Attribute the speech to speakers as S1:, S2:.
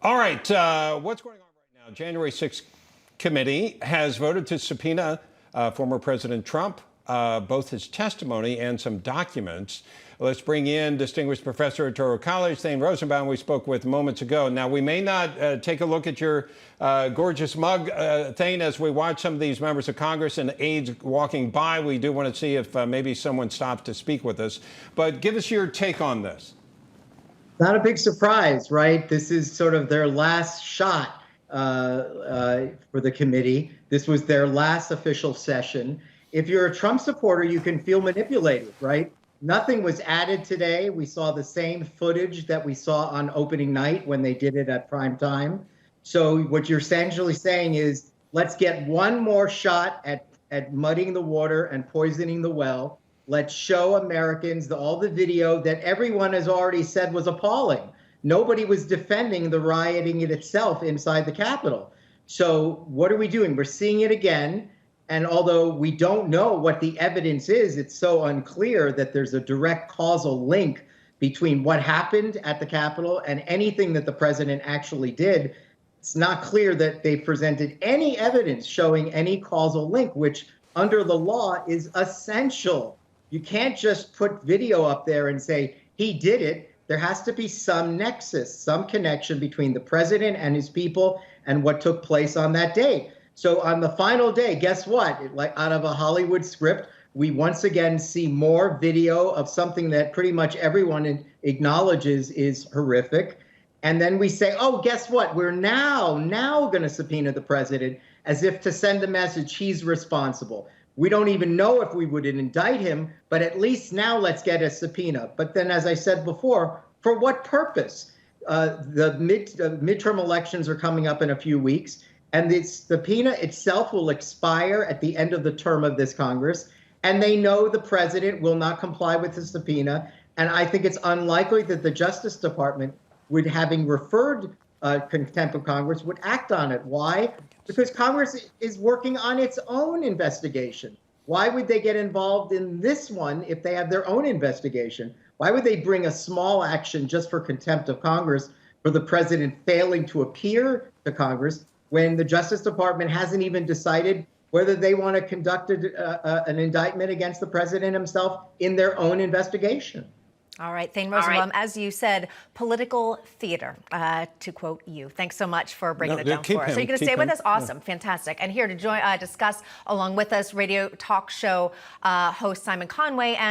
S1: All right, what's going on right now? January 6th committee has voted to subpoena former President Trump, both his testimony and some documents. Let's bring in distinguished professor at Touro College, Thane Rosenbaum, we spoke with moments ago. Now, we may not take a look at your gorgeous mug, Thane, as we watch some of these members of Congress and aides walking by. We do want to see if maybe someone stops to speak with us. But give us your take on this.
S2: Not a big surprise, right? This is sort of their last shot for the committee. This was their last official session. If you're a Trump supporter, you can feel manipulated, right? Nothing was added today. We saw the same footage that we saw on opening night when they did it at prime time. So what you're essentially saying is, let's get one more shot at muddying the water and poisoning the well. Let's show Americans all the video that everyone has already said was appalling. Nobody was defending the rioting in itself inside the Capitol. So what are we doing? We're seeing it again. And although we don't know what the evidence is, it's so unclear that there's a direct causal link between what happened at the Capitol and anything that the president actually did. It's not clear that they presented any evidence showing any causal link, which under the law is essential. You can't just put video up there and say, he did it. There has to be some nexus, some connection between the president and his people and what took place on that day. So on the final day, guess what? Like out of a Hollywood script, we once again see more video of something that pretty much everyone acknowledges is horrific. And then we say, oh, guess what? We're now going to subpoena the president as if to send the message he's responsible. We don't even know if we would indict him, but at least now let's get a subpoena. But then, as I said before, for what purpose? The midterm elections are coming up in a few weeks, and the subpoena itself will expire at the end of the term of this Congress. And they know the president will not comply with the subpoena. And I think it's unlikely that the Justice Department would, having referred contempt of Congress, would act on it. Why? Because Congress is working on its own investigation. Why would they get involved in this one if they have their own investigation? Why would they bring a small action just for contempt of Congress for the president failing to appear to Congress when the Justice Department hasn't even decided whether they want to conduct an indictment against the president himself in their own investigation?
S3: All right, Thane Rosenbaum, as you said, political theater, to quote you. Thanks so much for bringing it down for us. So you're going to stay with us? Awesome, fantastic. And here to discuss along with us, radio talk show host Simon Conway and